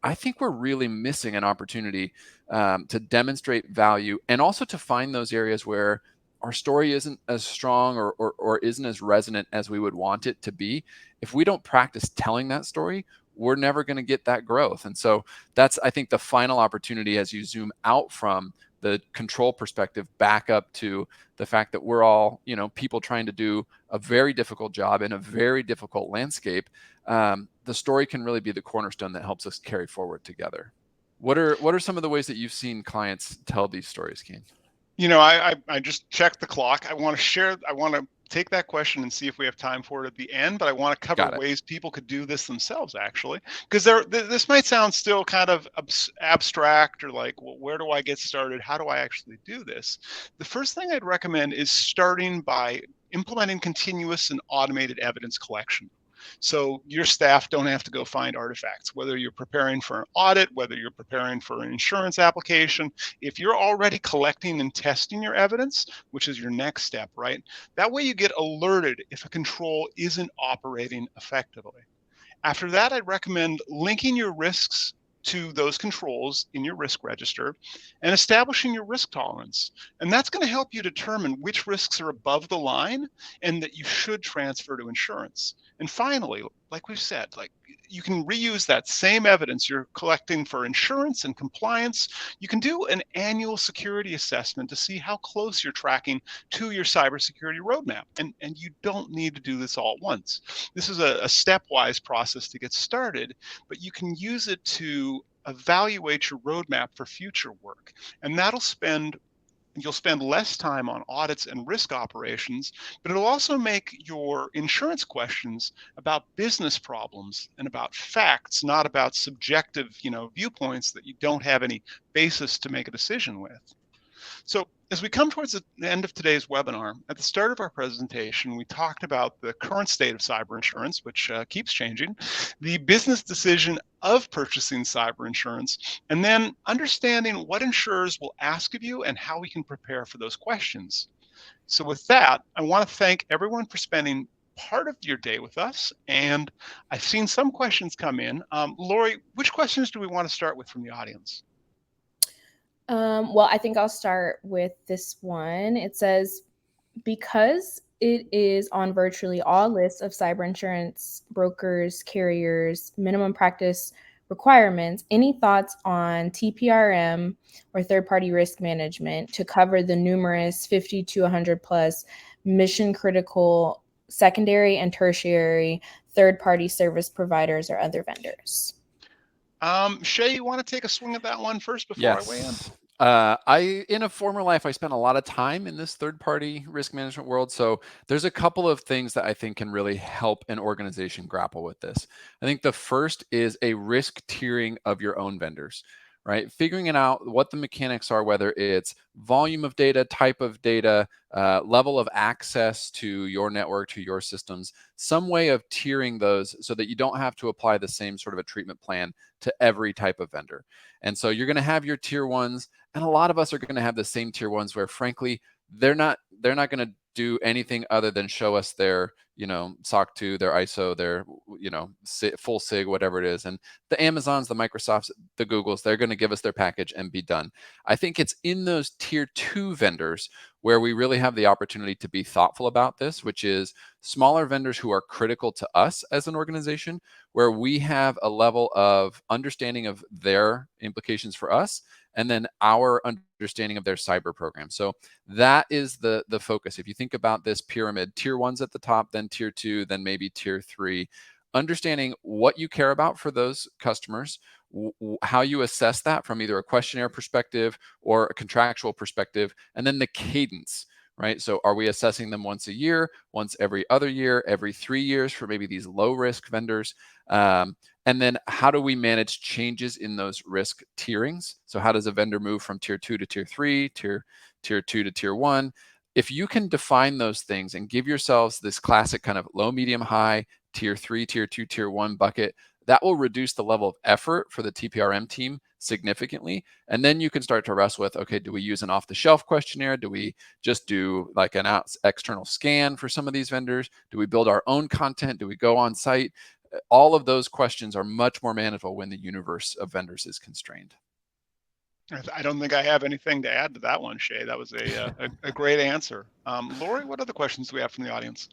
Speaker 3: I think we're really missing an opportunity to demonstrate value, and also to find those areas where our story isn't as strong or isn't as resonant as we would want it to be. If we don't practice telling that story, we're never going to get that growth. And so that's, I think, the final opportunity as you zoom out from the control perspective back up to the fact that we're all, people trying to do a very difficult job in a very difficult landscape. The story can really be the cornerstone that helps us carry forward together. What are some of the ways that you've seen clients tell these stories, Kane?
Speaker 2: I just checked the clock. I want to take that question and see if we have time for it at the end, but I want to cover ways people could do this themselves, actually, because this might sound still kind of abstract, or like, well, where do I get started? How do I actually do this? The first thing I'd recommend is starting by implementing continuous and automated evidence collection. So your staff don't have to go find artifacts, whether you're preparing for an audit, whether you're preparing for an insurance application. If you're already collecting and testing your evidence, which is your next step, right? That way you get alerted if a control isn't operating effectively. After that, I'd recommend linking your risks to those controls in your risk register and establishing your risk tolerance. And that's going to help you determine which risks are above the line and that you should transfer to insurance. And finally, like we've said, you can reuse that same evidence you're collecting for insurance and compliance. You can do an annual security assessment to see how close you're tracking to your cybersecurity roadmap. And you don't need to do this all at once. This is a stepwise process to get started, but you can use it to evaluate your roadmap for future work. And you'll spend less time on audits and risk operations, but it'll also make your insurance questions about business problems and about facts, not about subjective, viewpoints that you don't have any basis to make a decision with. So as we come towards the end of today's webinar, at the start of our presentation, we talked about the current state of cyber insurance, which keeps changing, the business decision of purchasing cyber insurance, and then understanding what insurers will ask of you and how we can prepare for those questions. So with that, I want to thank everyone for spending part of your day with us. And I've seen some questions come in. Lori, which questions do we want to start with from the audience?
Speaker 1: Well, I think I'll start with this one. It says, because it is on virtually all lists of cyber insurance brokers, carriers, minimum practice requirements, any thoughts on TPRM or third-party risk management to cover the numerous 50 to 100 plus mission critical secondary and tertiary third-party service providers or other vendors?
Speaker 2: Shay, you want to take a swing at that one first before I weigh in?
Speaker 3: Yes. In a former life, I spent a lot of time in this third-party risk management world. So there's a couple of things that I think can really help an organization grapple with this. I think the first is a risk tiering of your own vendors, right? Figuring out what the mechanics are, whether it's volume of data, type of data, level of access to your network, to your systems, some way of tiering those so that you don't have to apply the same sort of a treatment plan to every type of vendor. And so you're going to have your tier ones, and a lot of us are going to have the same tier ones where, frankly, they're not going to do anything other than show us their, SOC 2, their ISO, their, full SIG, whatever it is. And the Amazons, the Microsofts, the Googles, they're going to give us their package and be done. I think it's in those tier 2 vendors where we really have the opportunity to be thoughtful about this, which is smaller vendors who are critical to us as an organization, where we have a level of understanding of their implications for us, and then our understanding of their cyber program. So that is the focus. If you think about this pyramid, tier 1's at the top, then tier 2, then maybe tier 3, understanding what you care about for those customers, how you assess that from either a questionnaire perspective or a contractual perspective, and then the cadence, right? So are we assessing them once a year, once every other year, every 3 years for maybe these low risk vendors? And then how do we manage changes in those risk tierings? So how does a vendor move from tier 2 to tier 3, tier 2 to tier 1? If you can define those things and give yourselves this classic kind of low, medium, high, tier 3, tier 2, tier 1 bucket, that will reduce the level of effort for the TPRM team significantly. And then you can start to wrestle with, okay, do we use an off-the-shelf questionnaire? Do we just do like an external scan for some of these vendors? Do we build our own content? Do we go on site? All of those questions are much more manageable when the universe of vendors is constrained.
Speaker 2: I don't think I have anything to add to that one, Shay. That was a great answer. Lori, what other questions do we have from the audience?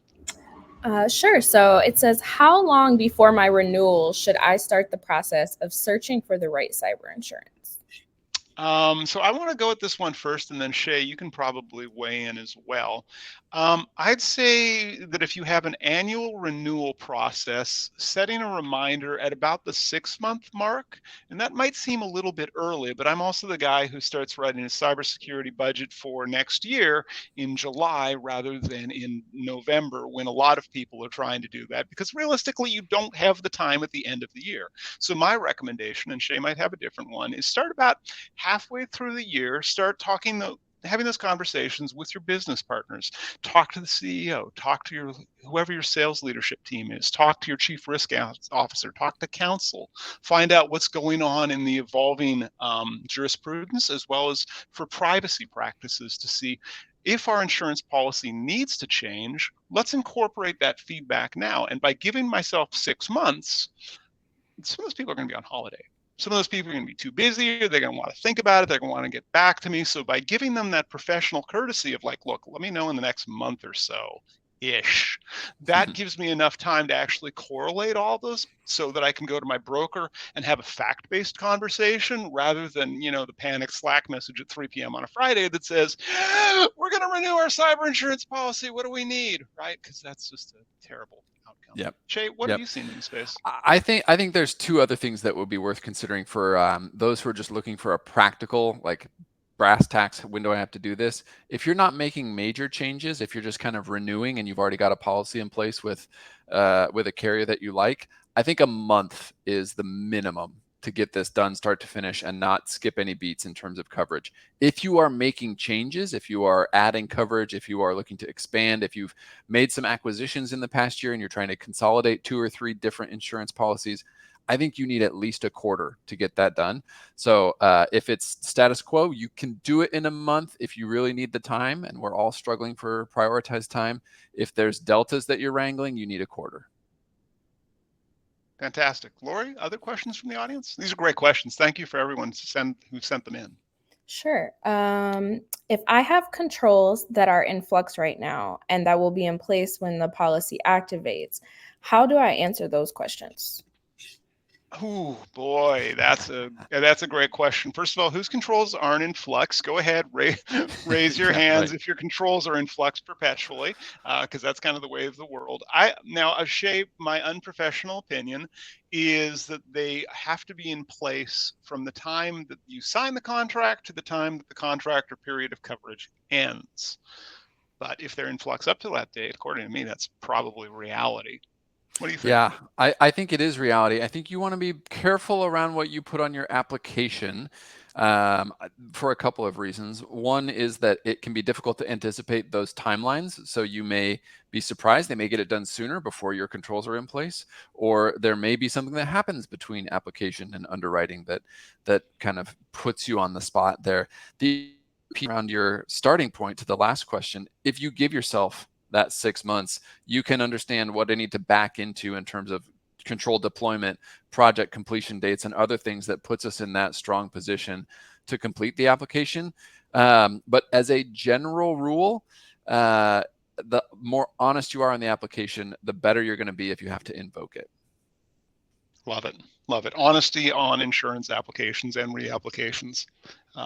Speaker 1: Sure. So it says, how long before my renewal should I start the process of searching for the right cyber insurance?
Speaker 2: So I want to go with this one first, and then Shay, you can probably weigh in as well. I'd say that if you have an annual renewal process, setting a reminder at about the 6-month mark, and that might seem a little bit early, but I'm also the guy who starts writing a cybersecurity budget for next year in July rather than in November, when a lot of people are trying to do that, because realistically, you don't have the time at the end of the year. So my recommendation, and Shay might have a different one, is start about halfway through the year, start having those conversations with your business partners. Talk to the CEO, talk to whoever your sales leadership team is, talk to your chief risk officer, talk to counsel, find out what's going on in the evolving jurisprudence, as well as for privacy practices, to see if our insurance policy needs to change. Let's incorporate that feedback now. And by giving myself 6 months, some of those people are going to be on holiday. Some of those people are going to be too busy, or they're going to want to think about it, they're going to want to get back to me. So by giving them that professional courtesy of like, look, let me know in the next month or so ish, that gives me enough time to actually correlate all those so that I can go to my broker and have a fact-based conversation, rather than, the panic Slack message at 3 p.m. on a Friday that says, we're going to renew our cyber insurance policy. What do we need? Right? Because that's just a terrible outcome.
Speaker 3: Yep.
Speaker 2: Shay, what have you seen in the space?
Speaker 3: I think there's 2 other things that would be worth considering for those who are just looking for a practical, like, brass tacks, when do I have to do this? If you're not making major changes, if you're just kind of renewing and you've already got a policy in place with a carrier that you like, I think a month is the minimum to get this done start to finish and not skip any beats in terms of coverage. If you are making changes, if you are adding coverage, if you are looking to expand, if you've made some acquisitions in the past year and you're trying to consolidate 2 or 3 different insurance policies, I think you need at least a quarter to get that done. So if it's status quo, you can do it in a month if you really need the time, and we're all struggling for prioritized time. If there's deltas that you're wrangling, you need a quarter.
Speaker 2: Fantastic. Lori, other questions from the audience? These are great questions. Thank you for everyone who sent them in.
Speaker 1: Sure. If I have controls that are in flux right now and that will be in place when the policy activates, how do I answer those questions?
Speaker 2: Oh boy, that's a great question. First of all, whose controls aren't in flux? Go ahead, raise your
Speaker 3: Yeah,
Speaker 2: hands
Speaker 3: right.
Speaker 2: if your controls are in flux perpetually, because that's kind of the way of the world. Shay, my unprofessional opinion is that they have to be in place from the time that you sign the contract to the time that the contract or period of coverage ends. But if they're in flux up to that date, according to me, that's probably reality. What do you think?
Speaker 3: Yeah, I think it is reality. I think you want to be careful around what you put on your application for a couple of reasons. One is that it can be difficult to anticipate those timelines. So you may be surprised. They may get it done sooner before your controls are in place, or there may be something that happens between application and underwriting that kind of puts you on the spot there. The around your starting point to the last question, if you give yourself that 6 months, you can understand what I need to back into in terms of control deployment, project completion dates, and other things that puts us in that strong position to complete the application. But as a general rule, the more honest you are on the application, the better you're going to be if you have to invoke it.
Speaker 2: Love it. Love it. Honesty on insurance applications and reapplications.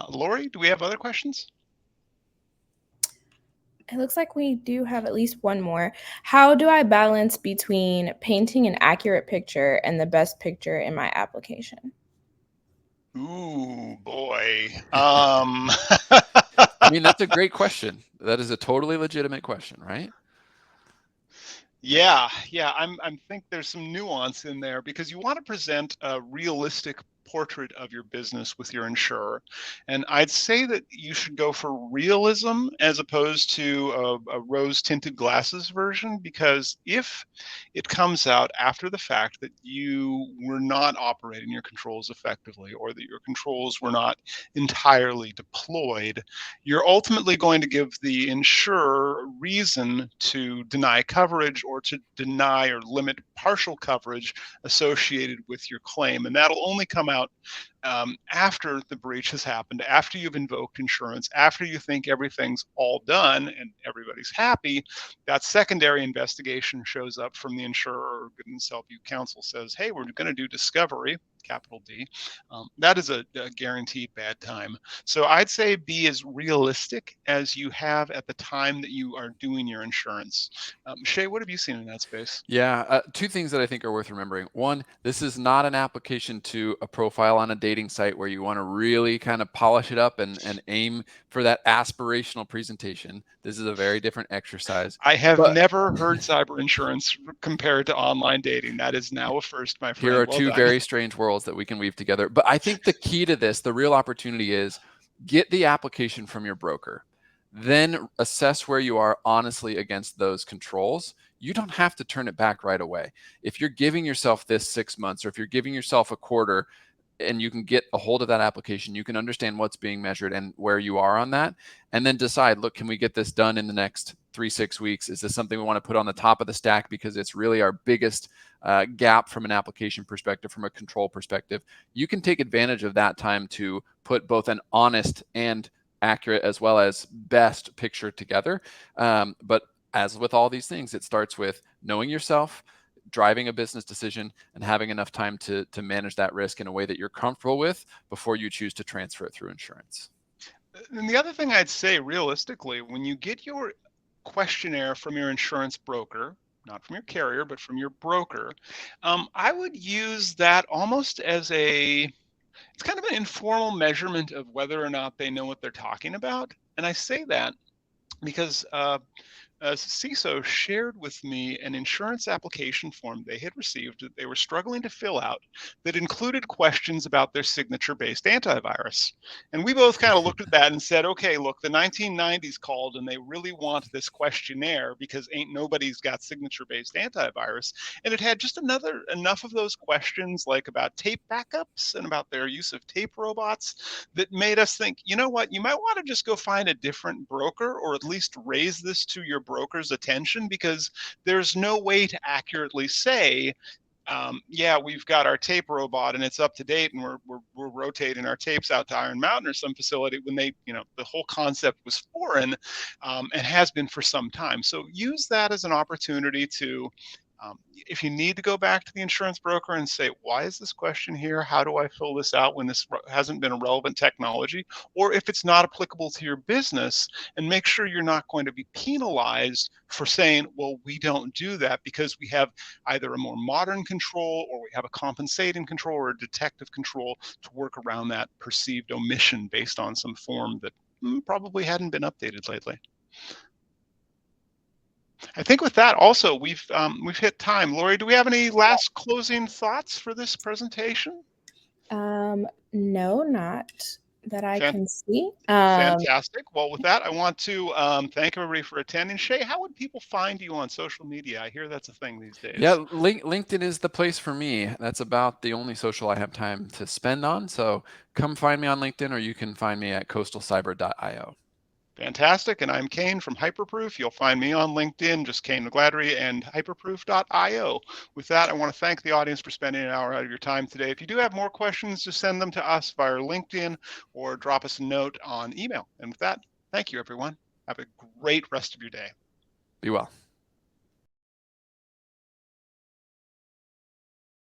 Speaker 2: Lori, do we have other questions?
Speaker 1: It looks like we do have at least one more. How do I balance between painting an accurate picture and the best picture in my application?
Speaker 2: Ooh, boy.
Speaker 3: I mean, that's a great question. That is a totally legitimate question, right?
Speaker 2: Yeah, I'm think there's some nuance in there because you want to present a realistic portrait of your business with your insurer. And I'd say that you should go for realism as opposed to a rose-tinted glasses version, because if it comes out after the fact that you were not operating your controls effectively or that your controls were not entirely deployed, you're ultimately going to give the insurer reason to deny coverage or to deny or limit partial coverage associated with your claim. And that'll only come out after the breach has happened, after you've invoked insurance, after you think everything's all done and everybody's happy. That secondary investigation shows up from the insurer, or Goodness Help You counsel says, hey, we're going to do discovery, capital D. That is a guaranteed bad time. So I'd say be as realistic as you have at the time that you are doing your insurance. Shay, what have you seen in that space?
Speaker 3: Yeah, two things that I think are worth remembering. One, this is not an application to a profile on a dating site where you want to really kind of polish it up and aim for that aspirational presentation. This is a very different exercise.
Speaker 2: I have never heard cyber insurance compared to online dating. That is now a first, my friend.
Speaker 3: Here are
Speaker 2: Well
Speaker 3: two
Speaker 2: done.
Speaker 3: very strange worlds that we can weave together. But I think the key to this, the real opportunity is get the application from your broker. Then assess where you are honestly against those controls. You don't have to turn it back right away. If you're giving yourself this 6 months, or if you're giving yourself a quarter, and you can get a hold of that application, you can understand what's being measured and where you are on that, and then decide, look, can we get this done in the next 3-6 weeks? Is this something we want to put on the top of the stack because it's really our biggest gap from an application perspective, from a control perspective? You can take advantage of that time to put both an honest and accurate as well as best picture together. But as with all these things, it starts with knowing yourself, driving a business decision, and having enough time to manage that risk in a way that you're comfortable with before you choose to transfer it through insurance.
Speaker 2: And the other thing I'd say, realistically, when you get your questionnaire from your insurance broker, not from your carrier, but from your broker, I would use that almost as it's kind of an informal measurement of whether or not they know what they're talking about. And I say that because CISO shared with me an insurance application form they had received that they were struggling to fill out that included questions about their signature-based antivirus. And we both kind of looked at that and said, okay, look, the 1990s called and they really want this questionnaire because ain't nobody's got signature-based antivirus. And it had just enough of those questions like about tape backups and about their use of tape robots that made us think, you know what, you might want to just go find a different broker, or at least raise this to your broker's attention, because there's no way to accurately say, yeah, we've got our tape robot and it's up to date and we're rotating our tapes out to Iron Mountain or some facility, when they, the whole concept was foreign, and has been for some time. So use that as an opportunity to, if you need to go back to the insurance broker and say, why is this question here? How do I fill this out when this hasn't been a relevant technology? Or if it's not applicable to your business, and make sure you're not going to be penalized for saying, well, we don't do that because we have either a more modern control, or we have a compensating control, or a detective control to work around that perceived omission based on some form that probably hadn't been updated lately. I think with that also, we've hit time. Lori, do we have any last closing thoughts for this presentation?
Speaker 1: No, not that I can see.
Speaker 2: Fantastic. Well, with that, I want to thank everybody for attending. Shay, how would people find you on social media? I hear that's a thing these days.
Speaker 3: Yeah, LinkedIn is the place for me. That's about the only social I have time to spend on. So come find me on LinkedIn, or you can find me at coastalcyber.io.
Speaker 2: Fantastic. And I'm Kane from Hyperproof. You'll find me on LinkedIn, just Kane McGladdery, and hyperproof.io. With that, I want to thank the audience for spending an hour out of your time today. If you do have more questions, just send them to us via LinkedIn or drop us a note on email. And with that, thank you, everyone. Have a great rest of your day.
Speaker 3: Be well.